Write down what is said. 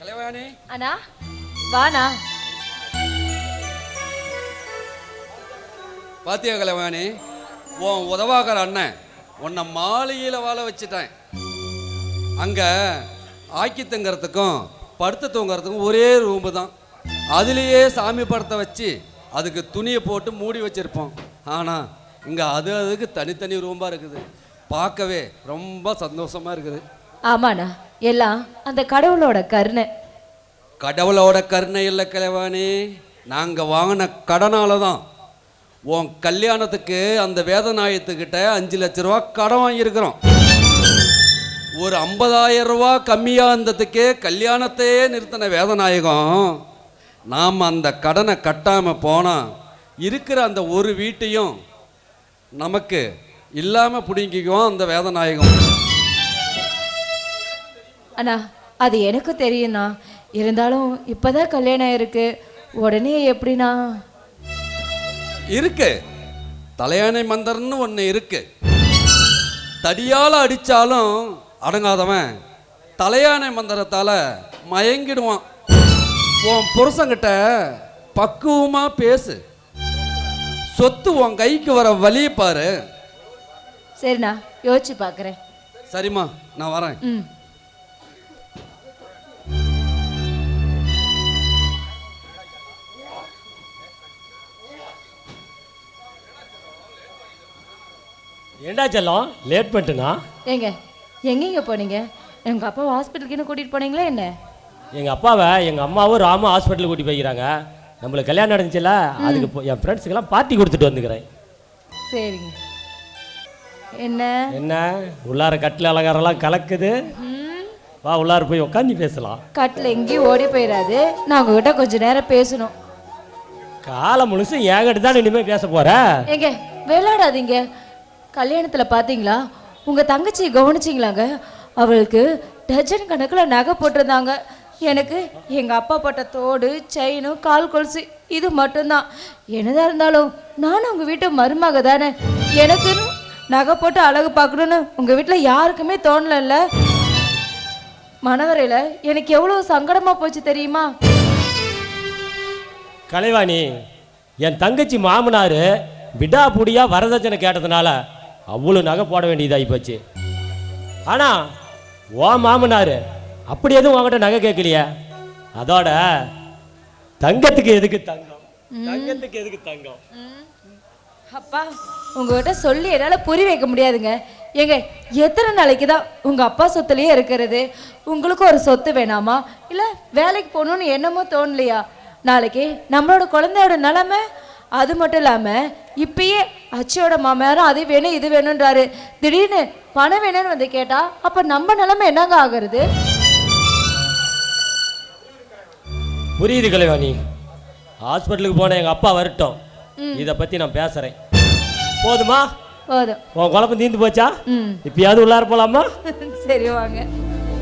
கலைவாணி அண்ணா வாண்ணா. பாத்தியா கலைவாணி, உன் உதவாக்கிற அண்ணன் உன்னை மாளிகையில் வாழ வச்சுட்டேன். அங்கே ஆக்கி தங்கிறதுக்கும் படுத்து தூங்கிறதுக்கும் ஒரே ரூம்பு தான். அதுலேயே சாமி படத்தை வச்சு அதுக்கு துணியை போட்டு மூடி வச்சுருப்போம். ஆனால் இங்கே அதுக்கு தனித்தனி ரூம்பாக இருக்குது. பார்க்கவே ரொம்ப சந்தோஷமாக இருக்குது. ஆமாண்ணா, எல்லாம் அந்த கடவுளோட கருணை. கடவுளோட கருணை இல்லை கலைவாணி, நாங்கள் வாங்கின கடனால தான். உன் கல்யாணத்துக்கு அந்த வேதநாயகத்துக்கிட்ட 5 லட்ச ரூபா கடன் வாங்கியிருக்கிறோம். ஒரு 50,000 ரூபா கம்மியாக இருந்ததுக்கே கல்யாணத்தையே நிறுத்தின வேதநாயகம் நாம் அந்த கடனை கட்டாமல் போனால் இருக்கிற அந்த ஒரு வீட்டையும் நமக்கு இல்லாமல் பிடுங்கிக்குவோம் அந்த வேதநாயகம். அண்ணா அது எனக்கு தெரியும்ண்ணா, இருந்தாலும் இப்போதான் கல்யாணம் இருக்கு, உடனே எப்படிண்ணா? இருக்கு, தலையானை மந்திரம்னு ஒன்று இருக்கு. தடியால் அடித்தாலும் அடங்காதவன் தலையானை மந்திரத்தால் மயங்கிடுவான். உன் புருஷங்கிட்ட பக்குவமாக பேசு, சொத்து உன் கைக்கு வர வழியை பாரு. சரிண்ணா, யோசிச்சு பார்க்குறேன். சரிம்மா, நான் வரேன். ஏண்டா செல்லம் லேட் பண்ணிட்டுனா? ஏங்க எங்கெங்க போனீங்க? எங்கள் அப்பா ஹாஸ்பிட்டலுக்கு கூட்டிகிட்டு போனீங்களா என்ன? எங்கள் அப்பாவை எங்கள் அம்மாவும் ராமும் ஹாஸ்பிட்டலுக்கு கூட்டி போய்க்கிறாங்க. நம்மளுக்கு கல்யாணம் நடந்துச்சுல, அதுக்கு என் ஃப்ரெண்ட்ஸுக்கெல்லாம் பார்ட்டி கொடுத்துட்டு வந்துக்கிறேன். சரிங்க. என்ன என்ன உள்ளார கட்டில் அலங்காரம்லாம் கலக்குது? வா உள்ளார போய் உட்காந்து பேசலாம். கட்டில் எங்கேயும் ஓடி போயிடாது, நான் உங்ககிட்ட கொஞ்சம் நேரம் பேசணும். காலம் முழுசு ஏங்கிட்டு தான் இனிமேல் பேச போகிறேன். ஏங்க விளையாடாதீங்க. கல்யாணத்தில் பார்த்தீங்களா, உங்கள் தங்கச்சியை கவனிச்சிங்களாங்க? அவளுக்கு டஜன் கணக்கில் நகை போட்டிருந்தாங்க. எனக்கு எங்கள் அப்பா போட்ட தோடு, செயினு, கால் கொலுசு இது மட்டும்தான். என்னதான் இருந்தாலும் நானும் உங்கள் வீட்டு மருமக தானே, எனக்குன்னு நகை போட்டு அழகு பார்க்கணுன்னு உங்கள் வீட்டில் யாருக்குமே தோணலைல்ல. மனவரையில் எனக்கு எவ்வளோ சங்கடமாக போச்சு தெரியுமா? கலைவாணி, என் தங்கச்சி மாமனார் விடாபுடியாக வரதட்சணை கேட்டதுனால அவ்வளோ நகை போட வேண்டியதாகி போச்சு. ஆனால் ஓ மாமனார் அப்படி எதுவும் உங்ககிட்ட நகை கேட்கலையே. அதோட தங்கத்துக்கு எதுக்கு தங்கம், தங்கத்துக்கு எதுக்கு தங்கம்? அப்பா உங்ககிட்ட சொல்லி என்னால் புரிய வைக்க முடியாதுங்க. ஏங்க எத்தனை நாளைக்கு தான் உங்கள் அப்பா சொத்துலேயே இருக்கிறது? உங்களுக்கு ஒரு சொத்து வேணாமா? இல்லை வேலைக்கு போகணுன்னு என்னமோ தோணலையா? நாளைக்கு நம்மளோட குழந்தையோட நிலைமை. அது மட்டும் இல்லாமல் இப்பயே அச்சியோட மாமியாரும் அது வேணும் இது வேணுன்றாரு. திடீர்னு பணம் வேணும்னு வந்து கேட்டா அப்போ நம்ம நிலைமை என்னங்க ஆகுறது? புரியுது கலைவாணி. ஹாஸ்பிட்டலுக்கு போன எங்கள் அப்பா வரட்டும், இதை பற்றி நான் பேசுகிறேன். போதுமா? போதும். உன் குழப்பம் தீர்ந்து போச்சா? இப்பயாவது உள்ளார போலாமா? சரி வாங்க.